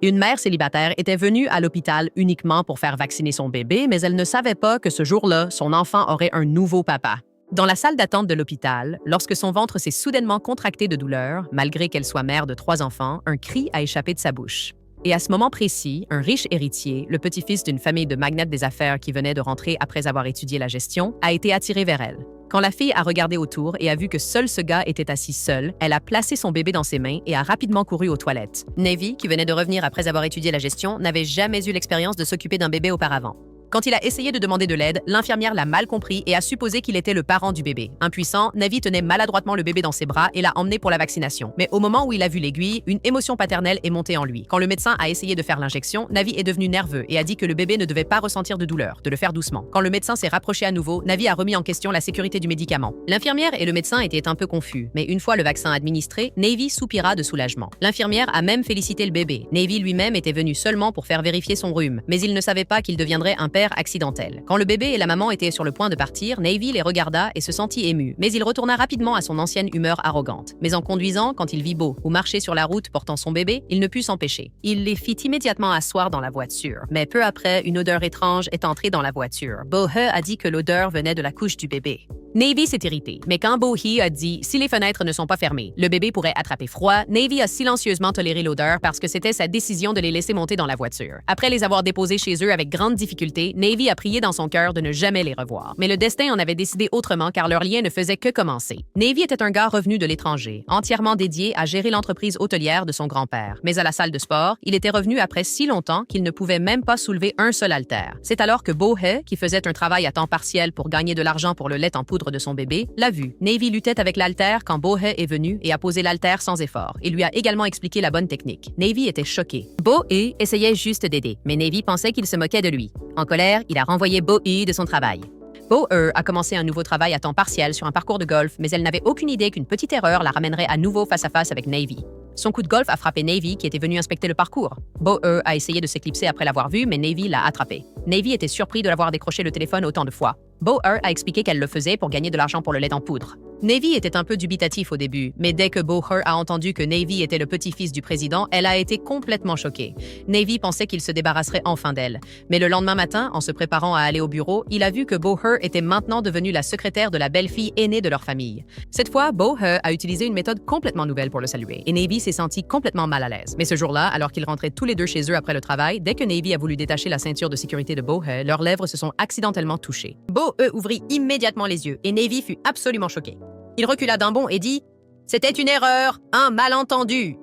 Une mère célibataire était venue à l'hôpital uniquement pour faire vacciner son bébé, mais elle ne savait pas que ce jour-là, son enfant aurait un nouveau papa. Dans la salle d'attente de l'hôpital, lorsque son ventre s'est soudainement contracté de douleur, malgré qu'elle soit mère de 3 enfants, un cri a échappé de sa bouche. Et à ce moment précis, un riche héritier, le petit-fils d'une famille de magnates des affaires qui venait de rentrer après avoir étudié la gestion, a été attiré vers elle. Quand la fille a regardé autour et a vu que seul ce gars était assis seul, elle a placé son bébé dans ses mains et a rapidement couru aux toilettes. Navy, qui venait de revenir après avoir étudié la gestion, n'avait jamais eu l'expérience de s'occuper d'un bébé auparavant. Quand il a essayé de demander de l'aide, l'infirmière l'a mal compris et a supposé qu'il était le parent du bébé. Impuissant, Navy tenait maladroitement le bébé dans ses bras et l'a emmené pour la vaccination. Mais au moment où il a vu l'aiguille, une émotion paternelle est montée en lui. Quand le médecin a essayé de faire l'injection, Navy est devenu nerveux et a dit que le bébé ne devait pas ressentir de douleur, de le faire doucement. Quand le médecin s'est rapproché à nouveau, Navy a remis en question la sécurité du médicament. L'infirmière et le médecin étaient un peu confus, mais une fois le vaccin administré, Navy soupira de soulagement. L'infirmière a même félicité le bébé. Navy lui-même était venu seulement pour faire vérifier son rhume, mais il ne savait pas qu'il deviendrait un père accidentel. Quand le bébé et la maman étaient sur le point de partir, Navy les regarda et se sentit ému, mais il retourna rapidement à son ancienne humeur arrogante. Mais en conduisant, quand il vit Bo ou marcher sur la route portant son bébé, il ne put s'empêcher. Il les fit immédiatement asseoir dans la voiture, mais peu après, une odeur étrange est entrée dans la voiture. Bo-he a dit que l'odeur venait de la couche du bébé. Navy s'est irrité, mais quand Bo-hee a dit « si les fenêtres ne sont pas fermées, le bébé pourrait attraper froid », Navy a silencieusement toléré l'odeur parce que c'était sa décision de les laisser monter dans la voiture. Après les avoir déposés chez eux avec grande difficulté, Navy a prié dans son cœur de ne jamais les revoir. Mais le destin en avait décidé autrement car leur lien ne faisait que commencer. Navy était un gars revenu de l'étranger, entièrement dédié à gérer l'entreprise hôtelière de son grand-père. Mais à la salle de sport, il était revenu après si longtemps qu'il ne pouvait même pas soulever un seul haltère. C'est alors que Bo-he, qui faisait un travail à temps partiel pour gagner de l'argent pour le lait en poudre de son bébé, l'a vu. Navy luttait avec l'haltère quand Bo-he est venu et a posé l'haltère sans effort. Il lui a également expliqué la bonne technique. Navy était choqué. Bo-he essayait juste d'aider, mais Navy pensait qu'il se moquait de lui. En colère, il a renvoyé Bo-he de son travail. Bo-he a commencé un nouveau travail à temps partiel sur un parcours de golf, mais elle n'avait aucune idée qu'une petite erreur la ramènerait à nouveau face à face avec Navy. Son coup de golf a frappé Navy qui était venu inspecter le parcours. Bo-he a essayé de s'éclipser après l'avoir vu, mais Navy l'a attrapé. Navy était surpris de l'avoir décroché le téléphone autant de fois. Bo-he a expliqué qu'elle le faisait pour gagner de l'argent pour le lait en poudre. Navy était un peu dubitatif au début, mais dès que Bo-he a entendu que Navy était le petit-fils du président, elle a été complètement choquée. Navy pensait qu'il se débarrasserait enfin d'elle. Mais le lendemain matin, en se préparant à aller au bureau, il a vu que Bo-he était maintenant devenue la secrétaire de la belle-fille aînée de leur famille. Cette fois, Bo-he a utilisé une méthode complètement nouvelle pour le saluer, et Navy s'est sentie complètement mal à l'aise. Mais ce jour-là, alors qu'ils rentraient tous les deux chez eux après le travail, dès que Navy a voulu détacher la ceinture de sécurité de Bo-he, leurs lèvres se sont accidentellement touchées. Bo-he ouvrit immédiatement les yeux, et Navy fut absolument choqué. Il recula d'un bond et dit « C'était une erreur, un malentendu ».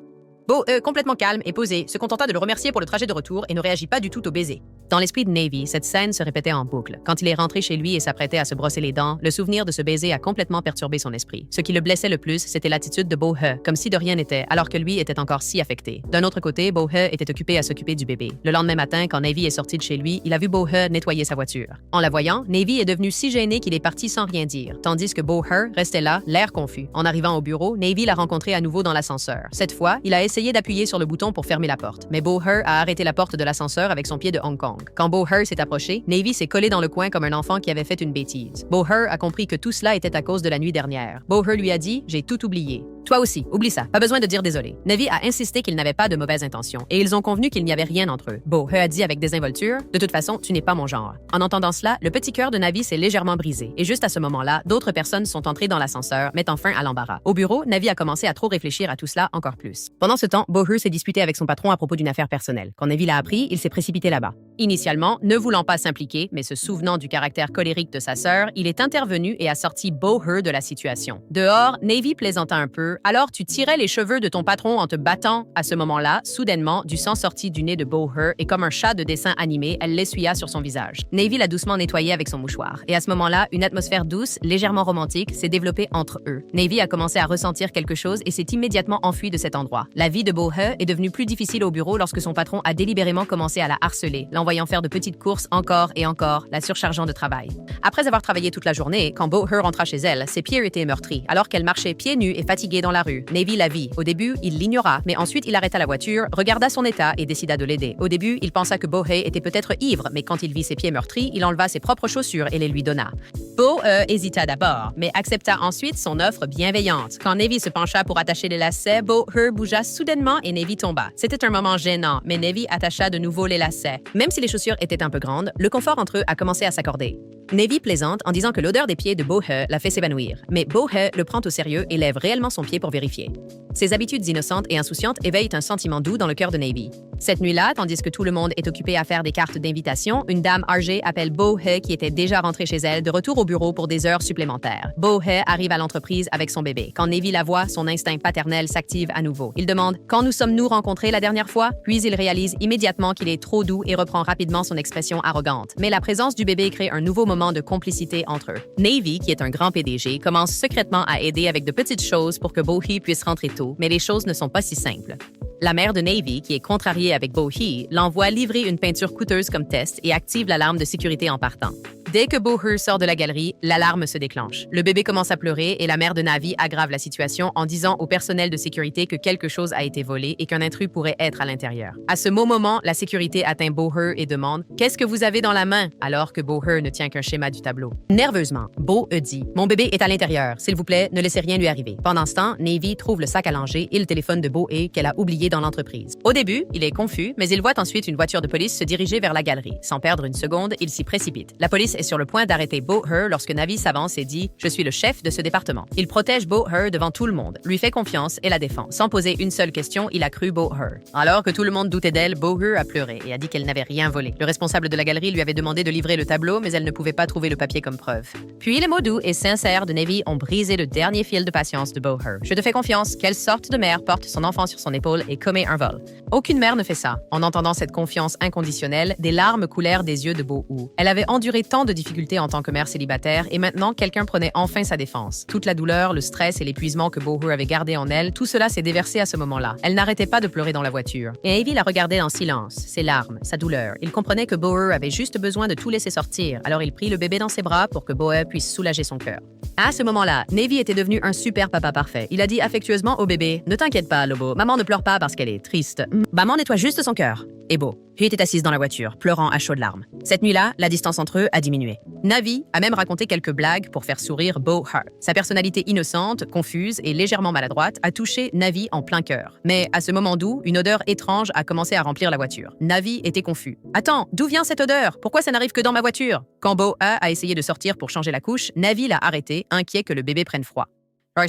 Bo-he, complètement calme et posé, se contenta de le remercier pour le trajet de retour et ne réagit pas du tout au baiser. Dans l'esprit de Navy, cette scène se répétait en boucle. Quand il est rentré chez lui et s'apprêtait à se brosser les dents, le souvenir de ce baiser a complètement perturbé son esprit. Ce qui le blessait le plus, c'était l'attitude de Bo-he, comme si de rien n'était, alors que lui était encore si affecté. D'un autre côté, Bo-he était occupé à s'occuper du bébé. Le lendemain matin, quand Navy est sorti de chez lui, il a vu Bo-he nettoyer sa voiture. En la voyant, Navy est devenu si gêné qu'il est parti sans rien dire, tandis que Bo-he restait là, l'air confus. En arrivant au bureau, Navy l'a rencontré à nouveau dans l'ascenseur. Cette fois, il a essayé d'appuyer sur le bouton pour fermer la porte, mais Bo-he a arrêté la porte de l'ascenseur avec son pied de Hong Kong. Quand Bo-he s'est approché, Navy s'est collé dans le coin comme un enfant qui avait fait une bêtise. Bo-he a compris que tout cela était à cause de la nuit dernière. Bo-he lui a dit « J'ai tout oublié ». Toi aussi, oublie ça, pas besoin de dire désolé. Navy a insisté qu'il n'avait pas de mauvaises intentions, et ils ont convenu qu'il n'y avait rien entre eux. Bo-he a dit avec désinvolture « De toute façon, tu n'es pas mon genre ». En entendant cela, le petit cœur de Navy s'est légèrement brisé, et juste à ce moment-là, d'autres personnes sont entrées dans l'ascenseur, mettant fin à l'embarras. Au bureau, Navy a commencé à trop réfléchir à tout cela encore plus. Pendant ce temps, Bo-he s'est disputé avec son patron à propos d'une affaire personnelle. Quand Navy l'a appris, il s'est précipité là-bas. Initialement, ne voulant pas s'impliquer, mais se souvenant du caractère colérique de sa sœur, il est intervenu et a sorti Bo-he de la situation. Dehors, Navy plaisanta un peu, alors tu tirais les cheveux de ton patron en te battant. À ce moment-là, soudainement, du sang sortit du nez de Bo-he et comme un chat de dessin animé, elle l'essuya sur son visage. Navy l'a doucement nettoyé avec son mouchoir. Et à ce moment-là, une atmosphère douce, légèrement romantique, s'est développée entre eux. Navy a commencé à ressentir quelque chose et s'est immédiatement enfui de cet endroit. La vie de Bo-he est devenue plus difficile au bureau lorsque son patron a délibérément commencé à la harceler, l'envoyant faire de petites courses encore et encore, la surchargeant de travail. Après avoir travaillé toute la journée, quand Bo-he rentra chez elle, ses pieds étaient meurtris, alors qu'elle marchait pieds nus et fatiguée dans la rue. Navy la vit. Au début, il l'ignora, mais ensuite il arrêta la voiture, regarda son état et décida de l'aider. Au début, il pensa que Bohe était peut-être ivre, mais quand il vit ses pieds meurtris, il enleva ses propres chaussures et les lui donna. Bohe hésita d'abord, mais accepta ensuite son offre bienveillante. Quand Navy se pencha pour attacher les lacets, Bohe bougea soudainement et Navy tomba. C'était un moment gênant, mais Navy attacha de nouveau les lacets. Même si les chaussures étaient un peu grandes, le confort entre eux a commencé à s'accorder. Navy plaisante en disant que l'odeur des pieds de Bohe l'a fait s'évanouir, mais Bohe le prend au sérieux et lève réellement son pied pour vérifier. Ses habitudes innocentes et insouciantes éveillent un sentiment doux dans le cœur de Navy. Cette nuit-là, tandis que tout le monde est occupé à faire des cartes d'invitation, une dame âgée appelle Bohe qui était déjà rentrée chez elle de retour au bureau pour des heures supplémentaires. Bohe arrive à l'entreprise avec son bébé. Quand Navy la voit, son instinct paternel s'active à nouveau. Il demande « Quand nous sommes-nous rencontrés la dernière fois ?» Puis il réalise immédiatement qu'il est trop doux et reprend rapidement son expression arrogante. Mais la présence du bébé crée un nouveau moment de complicité entre eux. Navy, qui est un grand PDG, commence secrètement à aider avec de petites choses pour que Bohe puisse rentrer tôt, mais les choses ne sont pas si simples. La mère de Navy, qui est contrariée avec Bohe, l'envoie livrer une peinture coûteuse comme test et active l'alarme de sécurité en partant. Dès que Bohe sort de la galerie, l'alarme se déclenche. Le bébé commence à pleurer et la mère de Navy aggrave la situation en disant au personnel de sécurité que quelque chose a été volé et qu'un intrus pourrait être à l'intérieur. À ce moment, la sécurité atteint Bohe et demande « Qu'est-ce que vous avez dans la main ?» alors que Bohe ne tient qu'un schéma du tableau. Nerveusement, Bohe dit « Mon bébé est à l'intérieur. S'il vous plaît, ne laissez rien lui arriver. » Pendant ce temps, Navy trouve le sac à langer et le téléphone de Bohe qu'elle a oublié dans l'entreprise. Au début, il est confus, mais il voit ensuite une voiture de police se diriger vers la galerie. Sans perdre une seconde, il s'y précipite. La police est sur le point d'arrêter Bohe lorsque Navy s'avance et dit « Je suis le chef de ce département ». Il protège Bohe devant tout le monde, lui fait confiance et la défend. Sans poser une seule question, il a cru Bohe. Alors que tout le monde doutait d'elle, Bohe a pleuré et a dit qu'elle n'avait rien volé. Le responsable de la galerie lui avait demandé de livrer le tableau, mais elle ne pouvait pas trouver le papier comme preuve. Puis les mots doux et sincères de Navy ont brisé le dernier fil de patience de Bohe. « Je te fais confiance. Quelle sorte de mère porte son enfant sur son épaule et commet un vol? » Aucune mère ne fait ça. En entendant cette confiance inconditionnelle, des larmes coulèrent des yeux de Bohe. Elle avait enduré tant de difficultés en tant que mère célibataire et maintenant quelqu'un prenait enfin sa défense. Toute la douleur, le stress et l'épuisement que Bohe avait gardé en elle, tout cela s'est déversé à ce moment-là. Elle n'arrêtait pas de pleurer dans la voiture. Et Navy la regardait en silence, ses larmes, sa douleur. Il comprenait que Bohe avait juste besoin de tout laisser sortir, alors il prit le bébé dans ses bras pour que Bohe puisse soulager son cœur. À ce moment-là, Navy était devenu un super papa parfait. Il a dit affectueusement au bébé « Ne t'inquiète pas, Lobo, maman ne pleure pas parce qu'elle est triste. Maman nettoie juste son cœur. » Et Bo, puis était assise dans la voiture, pleurant à chaudes larmes. Cette nuit-là, la distance entre eux a diminué. Navy a même raconté quelques blagues pour faire sourire Bohe. Sa personnalité innocente, confuse et légèrement maladroite a touché Navy en plein cœur. Mais à ce moment doux, une odeur étrange a commencé à remplir la voiture. Navy était confus. « Attends, d'où vient cette odeur? Pourquoi ça n'arrive que dans ma voiture? » Quand Bohe a essayé de sortir pour changer la couche, Navy l'a arrêté, inquiet que le bébé prenne froid.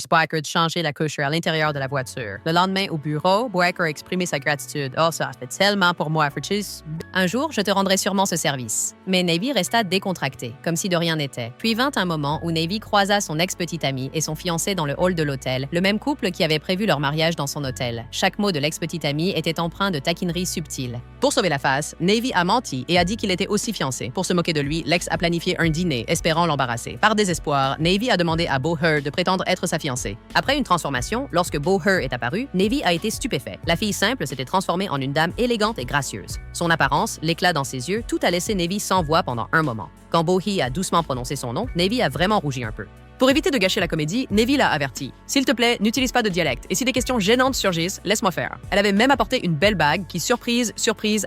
Boecker de changer la couche à l'intérieur de la voiture. Le lendemain, au bureau, Boecker a exprimé sa gratitude. « Oh, ça fait tellement pour moi, Fritz. Un jour, je te rendrai sûrement ce service. » Mais Navy resta décontracté, comme si de rien n'était. Puis vint un moment où Navy croisa son ex-petite amie et son fiancé dans le hall de l'hôtel, le même couple qui avait prévu leur mariage dans son hôtel. Chaque mot de l'ex-petite amie était empreint de taquinerie subtile. Pour sauver la face, Navy a menti et a dit qu'il était aussi fiancé. Pour se moquer de lui, l'ex a planifié un dîner, espérant l'embarrasser. Par désespoir, Navy a demandé à Bohe de prétendre être sa fiancée. Après une transformation, lorsque Bohe est apparu, Navy a été stupéfait. La fille simple s'était transformée en une dame élégante et gracieuse. Son apparence, l'éclat dans ses yeux, tout a laissé Navy sans voix pendant un moment. Quand Bohe a doucement prononcé son nom, Navy a vraiment rougi un peu. Pour éviter de gâcher la comédie, Navy l'a averti. « S'il te plaît, n'utilise pas de dialecte, et si des questions gênantes surgissent, laisse-moi faire. » Elle avait même apporté une belle bague qui, surprise,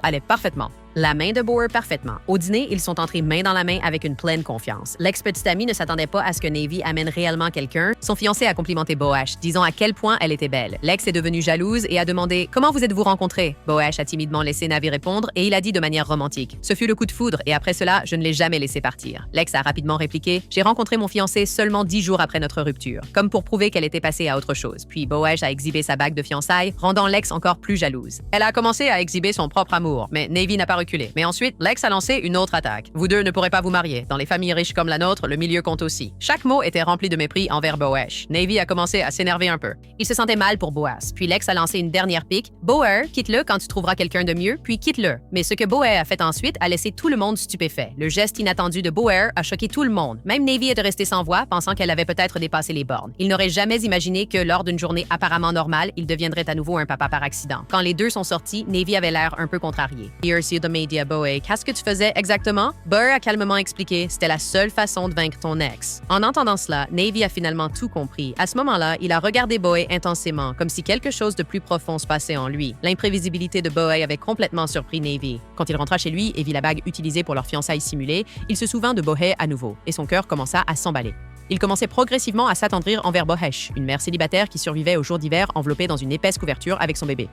allait parfaitement. La main de Bohe parfaitement. Au dîner, ils sont entrés main dans la main avec une pleine confiance. L'ex-petite amie ne s'attendait pas à ce que Navy amène réellement quelqu'un. Son fiancé a complimenté Bohe, disant à quel point elle était belle. L'ex est devenue jalouse et a demandé « Comment vous êtes-vous rencontrés ?» Bohe a timidement laissé Navy répondre et il a dit de manière romantique « Ce fut le coup de foudre et après cela, je ne l'ai jamais laissé partir. » L'ex a rapidement répliqué « J'ai rencontré mon fiancé seulement 10 jours après notre rupture. » Comme pour prouver qu'elle était passée à autre chose. Puis Bohe a exhibé sa bague de fiançailles, rendant l'ex encore plus jalouse. Elle a commencé à exhiber son propre amour, mais Navy n'a pas reculé. Mais ensuite, l'ex a lancé une autre attaque. Vous deux ne pourrez pas vous marier. Dans les familles riches comme la nôtre, le milieu compte aussi. Chaque mot était rempli de mépris envers Bohe. Navy a commencé à s'énerver un peu. Il se sentait mal pour Boaz. Puis l'ex a lancé une dernière pique. Bohe, quitte-le quand tu trouveras quelqu'un de mieux, puis quitte-le. Mais ce que Bohe a fait ensuite a laissé tout le monde stupéfait. Le geste inattendu de Bohe a choqué tout le monde. Même Navy était restée sans voix, pensant qu'elle avait peut-être dépassé les bornes. Il n'aurait jamais imaginé que lors d'une journée apparemment normale, il deviendrait à nouveau un papa par accident. Quand les deux sont sortis, Navy avait l'air un peu contrarié. Here, see the sommeil dit à Boé « Qu'est-ce que tu faisais exactement? » Burr a calmement expliqué « C'était la seule façon de vaincre ton ex. » En entendant cela, Navy a finalement tout compris. À ce moment-là, il a regardé Boé intensément, comme si quelque chose de plus profond se passait en lui. L'imprévisibilité de Boé avait complètement surpris Navy. Quand il rentra chez lui et vit la bague utilisée pour leur fiançailles simulée, il se souvint de Boé à nouveau, et son cœur commença à s'emballer. Il commençait progressivement à s'attendrir envers Bohesh, une mère célibataire qui survivait aux jours d'hiver enveloppée dans une épaisse couverture avec son bébé.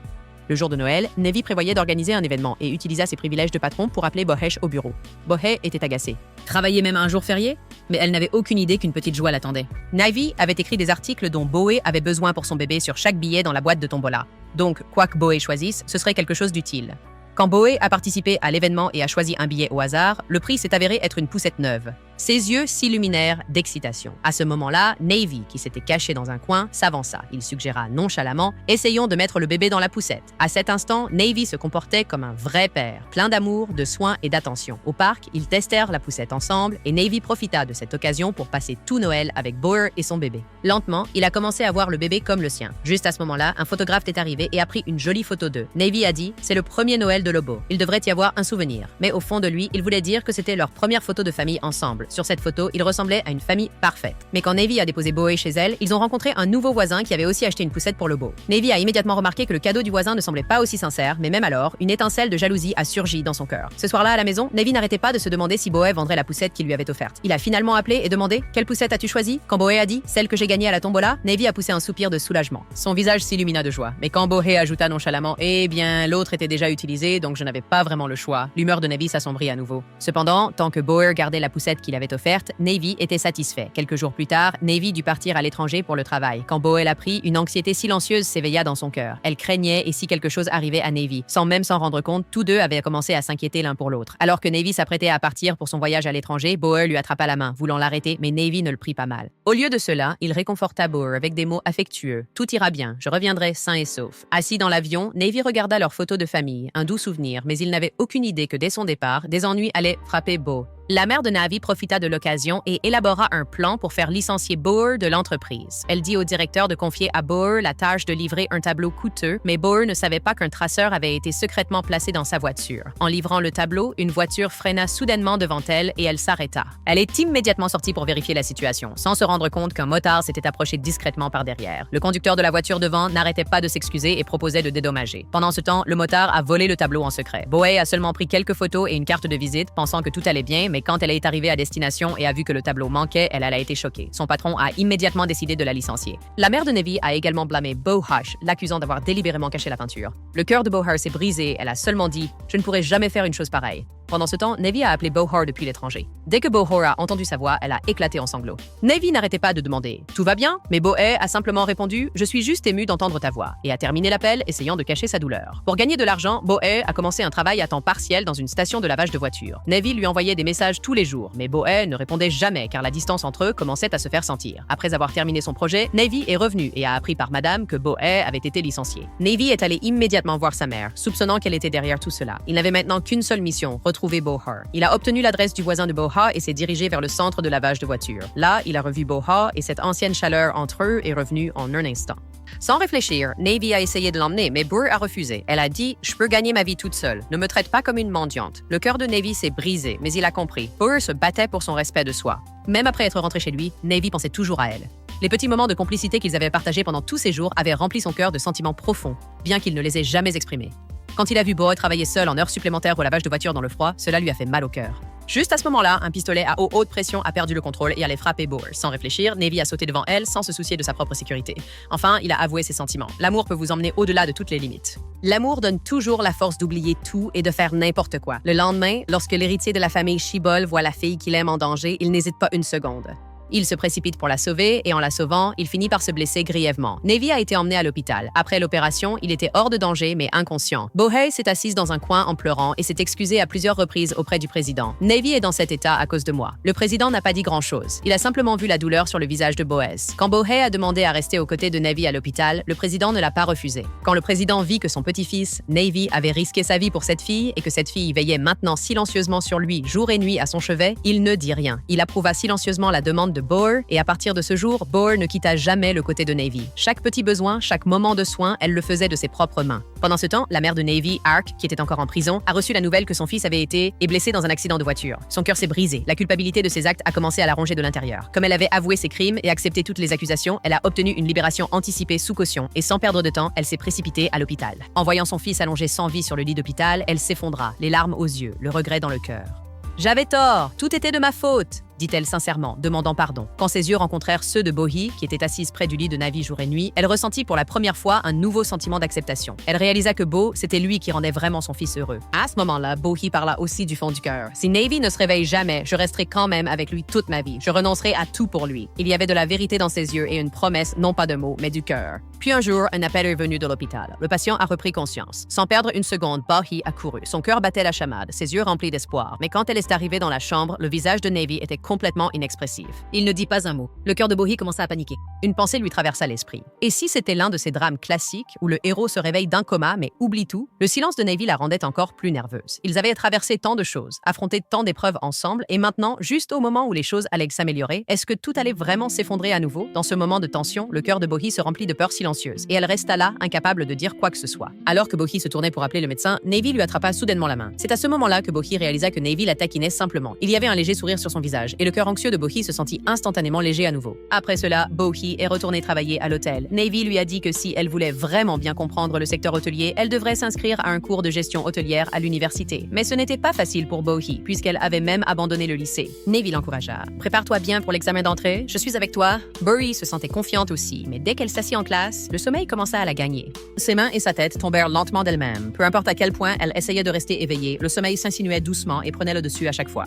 Le jour de Noël, Navy prévoyait d'organiser un événement et utilisa ses privilèges de patron pour appeler Bohesh au bureau. Bohe était agacée. Travailler même un jour férié? Mais elle n'avait aucune idée qu'une petite joie l'attendait. Navy avait écrit des articles dont Boé avait besoin pour son bébé sur chaque billet dans la boîte de tombola. Donc, quoi que Boé choisisse, ce serait quelque chose d'utile. Quand Boé a participé à l'événement et a choisi un billet au hasard, le prix s'est avéré être une poussette neuve. Ses yeux s'illuminèrent d'excitation. À ce moment-là, Navy, qui s'était caché dans un coin, s'avança. Il suggéra nonchalamment « Essayons de mettre le bébé dans la poussette ». À cet instant, Navy se comportait comme un vrai père, plein d'amour, de soins et d'attention. Au parc, ils testèrent la poussette ensemble et Navy profita de cette occasion pour passer tout Noël avec Boer et son bébé. Lentement, il a commencé à voir le bébé comme le sien. Juste à ce moment-là, un photographe est arrivé et a pris une jolie photo d'eux. Navy a dit « C'est le premier Noël de Lobo. Il devrait y avoir un souvenir. » Mais au fond de lui, il voulait dire que c'était leur première photo de famille ensemble. Sur cette photo, ils ressemblaient à une famille parfaite. Mais quand Navy a déposé Boé chez elle, ils ont rencontré un nouveau voisin qui avait aussi acheté une poussette pour Lobo. Navy a immédiatement remarqué que le cadeau du voisin ne semblait pas aussi sincère, mais même alors, une étincelle de jalousie a surgi dans son cœur. Ce soir-là, à la maison, Navy n'arrêtait pas de se demander si Boé vendrait la poussette qu'il lui avait offerte. Il a finalement appelé et demandé « Quelle poussette as-tu choisie ?» Quand Boé a dit « Celle que j'ai gagnée à la tombola », Navy a poussé un soupir de soulagement. Son visage s'illumina de joie. Mais quand Boé ajouta nonchalamment « Eh bien, l'autre était déjà utilisée, donc je n'avais pas vraiment le choix », l'humeur de Navy s'assombrit à nouveau. Cependant, tant que Boé gardait la poussette qu'il avait offerte, Navy était satisfait. Quelques jours plus tard, Navy dut partir à l'étranger pour le travail. Quand Boé l'apprit, une anxiété silencieuse s'éveilla dans son cœur. Elle craignait et si quelque chose arrivait à Navy. Sans même s'en rendre compte, tous deux avaient commencé à s'inquiéter l'un pour l'autre. Alors que Navy s'apprêtait à partir pour son voyage à l'étranger, Boé lui attrapa la main, voulant l'arrêter, mais Navy ne le prit pas mal. Au lieu de cela, il réconforta Boé avec des mots affectueux. « Tout ira bien, je reviendrai sain et sauf. » Assis dans l'avion, Navy regarda leurs photos de famille, un doux souvenir, mais il n'avait aucune idée que dès son départ, des ennuis allaient frapper Bo. La mère de Navy profita de l'occasion et élabora un plan pour faire licencier Boer de l'entreprise. Elle dit au directeur de confier à Boer la tâche de livrer un tableau coûteux, mais Boer ne savait pas qu'un traceur avait été secrètement placé dans sa voiture. En livrant le tableau, une voiture freina soudainement devant elle et elle s'arrêta. Elle est immédiatement sortie pour vérifier la situation, sans se rendre compte qu'un motard s'était approché discrètement par derrière. Le conducteur de la voiture devant n'arrêtait pas de s'excuser et proposait de dédommager. Pendant ce temps, le motard a volé le tableau en secret. Boer a seulement pris quelques photos et une carte de visite, pensant que tout allait bien, mais quand elle est arrivée à destination et a vu que le tableau manquait, elle a été choquée. Son patron a immédiatement décidé de la licencier. La mère de Navy a également blâmé Bohush, l'accusant d'avoir délibérément caché la peinture. Le cœur de Bohush s'est brisé, elle a seulement dit « Je ne pourrais jamais faire une chose pareille ». Pendant ce temps, Navy a appelé Bohar depuis l'étranger. Dès que Bohar a entendu sa voix, elle a éclaté en sanglots. Navy n'arrêtait pas de demander « Tout va bien ?» Mais Boé a simplement répondu « Je suis juste ému d'entendre ta voix » et a terminé l'appel, essayant de cacher sa douleur. Pour gagner de l'argent, Boé a commencé un travail à temps partiel dans une station de lavage de voitures. Navy lui envoyait des messages tous les jours, mais Boé ne répondait jamais car la distance entre eux commençait à se faire sentir. Après avoir terminé son projet, Navy est revenu et a appris par madame que Boé avait été licencié. Navy est allé immédiatement voir sa mère, soupçonnant qu'elle était derrière tout cela. Il n'avait maintenant qu'une seule mission, retrouver Bohar. Il a obtenu l'adresse du voisin de Bohar et s'est dirigé vers le centre de lavage de voitures. Là, il a revu Bohar et cette ancienne chaleur entre eux est revenue en un instant. Sans réfléchir, Navy a essayé de l'emmener, mais Burr a refusé. Elle a dit « Je peux gagner ma vie toute seule. Ne me traite pas comme une mendiante. » Le cœur de Navy s'est brisé, mais il a compris. Burr se battait pour son respect de soi. Même après être rentré chez lui, Navy pensait toujours à elle. Les petits moments de complicité qu'ils avaient partagés pendant tous ces jours avaient rempli son cœur de sentiments profonds, bien qu'il ne les ait jamais exprimés. Quand il a vu Boy travailler seul en heures supplémentaires au lavage de voiture dans le froid, cela lui a fait mal au cœur. Juste à ce moment-là, un pistolet à haute pression a perdu le contrôle et allait frapper Boer. Sans réfléchir, Navy a sauté devant elle sans se soucier de sa propre sécurité. Enfin, il a avoué ses sentiments. L'amour peut vous emmener au-delà de toutes les limites. L'amour donne toujours la force d'oublier tout et de faire n'importe quoi. Le lendemain, lorsque l'héritier de la famille Shibol voit la fille qu'il aime en danger, il n'hésite pas une seconde. Il se précipite pour la sauver et en la sauvant, il finit par se blesser grièvement. Navy a été emmené à l'hôpital. Après l'opération, il était hors de danger mais inconscient. Bohey s'est assise dans un coin en pleurant et s'est excusé à plusieurs reprises auprès du président. Navy est dans cet état à cause de moi. Le président n'a pas dit grand-chose. Il a simplement vu la douleur sur le visage de Boaz. Quand Bohey a demandé à rester aux côtés de Navy à l'hôpital, le président ne l'a pas refusé. Quand le président vit que son petit-fils, Navy, avait risqué sa vie pour cette fille et que cette fille veillait maintenant silencieusement sur lui jour et nuit à son chevet, il ne dit rien. Il approuva silencieusement la demande de de Boer, et à partir de ce jour, Boer ne quitta jamais le côté de Navy. Chaque petit besoin, chaque moment de soin, elle le faisait de ses propres mains. Pendant ce temps, la mère de Navy, Ark, qui était encore en prison, a reçu la nouvelle que son fils avait été blessé dans un accident de voiture. Son cœur s'est brisé. La culpabilité de ses actes a commencé à la ronger de l'intérieur. Comme elle avait avoué ses crimes et accepté toutes les accusations, elle a obtenu une libération anticipée sous caution et sans perdre de temps, elle s'est précipitée à l'hôpital. En voyant son fils allongé sans vie sur le lit d'hôpital, elle s'effondra, les larmes aux yeux, le regret dans le cœur. « J'avais tort, tout était de ma faute !» dit-elle sincèrement, demandant pardon. Quand ses yeux rencontrèrent ceux de Bohi, qui était assise près du lit de Navy jour et nuit, elle ressentit pour la première fois un nouveau sentiment d'acceptation. Elle réalisa que Bo, c'était lui qui rendait vraiment son fils heureux. À ce moment-là, Bohi parla aussi du fond du cœur. « Si Navy ne se réveille jamais, je resterai quand même avec lui toute ma vie. Je renoncerai à tout pour lui. » Il y avait de la vérité dans ses yeux et une promesse, non pas de mots, mais du cœur. Puis un jour, un appel est venu de l'hôpital. Le patient a repris conscience. Sans perdre une seconde, Bohi a couru. Son cœur battait la chamade, ses yeux remplis d'espoir. Mais quand elle est arrivée dans la chambre, le visage de Navy était complètement inexpressif. Il ne dit pas un mot. Le cœur de Bohi commença à paniquer. Une pensée lui traversa l'esprit. Et si c'était l'un de ces drames classiques où le héros se réveille d'un coma mais oublie tout, le silence de Navy la rendait encore plus nerveuse. Ils avaient traversé tant de choses, affronté tant d'épreuves ensemble, et maintenant, juste au moment où les choses allaient s'améliorer, est-ce que tout allait vraiment s'effondrer à nouveau? Dans ce moment de tension, le cœur de Bohi se remplit de peur silencieuse, et elle resta là, incapable de dire quoi que ce soit. Alors que Bohi se tournait pour appeler le médecin, Navy lui attrapa soudainement la main. C'est à ce moment-là que Bohi réalisa que Navy la taquinait simplement. Il y avait un léger sourire sur son visage, et le cœur anxieux de Bohi se sentit instantanément léger à nouveau. Après cela, Bohi est retournée travailler à l'hôtel. Navy lui a dit que si elle voulait vraiment bien comprendre le secteur hôtelier, elle devrait s'inscrire à un cours de gestion hôtelière à l'université. Mais ce n'était pas facile pour Bohi, puisqu'elle avait même abandonné le lycée. Navy l'encouragea. « Prépare-toi bien pour l'examen d'entrée, je suis avec toi. » Bohi se sentait confiante aussi, mais dès qu'elle s'assit en classe, le sommeil commença à la gagner. Ses mains et sa tête tombèrent lentement d'elles-mêmes. Peu importe à quel point elle essayait de rester éveillée, le sommeil s'insinuait doucement et prenait le dessus à chaque fois.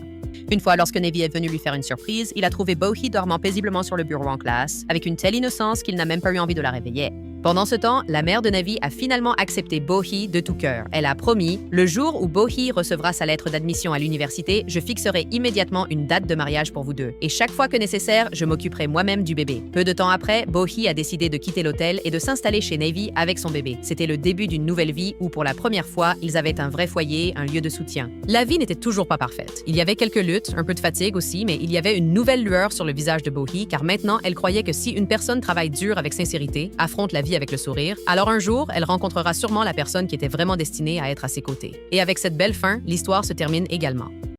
Une fois, lorsque Navy est venu lui faire une surprise, il a trouvé Bohi dormant paisiblement sur le bureau en classe, avec une telle innocence qu'il n'a même pas eu envie de la réveiller. Pendant ce temps, la mère de Navy a finalement accepté Bohi de tout cœur. Elle a promis, le jour où Bohi recevra sa lettre d'admission à l'université, je fixerai immédiatement une date de mariage pour vous deux. Et chaque fois que nécessaire, je m'occuperai moi-même du bébé. Peu de temps après, Bohi a décidé de quitter l'hôtel et de s'installer chez Navy avec son bébé. C'était le début d'une nouvelle vie où, pour la première fois, ils avaient un vrai foyer, un lieu de soutien. La vie n'était toujours pas parfaite. Il y avait quelques luttes, un peu de fatigue aussi, mais il y avait une nouvelle lueur sur le visage de Bohi, car maintenant, elle croyait que si une personne travaille dur avec sincérité, affronte la vie avec le sourire, alors un jour, elle rencontrera sûrement la personne qui était vraiment destinée à être à ses côtés. Et avec cette belle fin, l'histoire se termine également.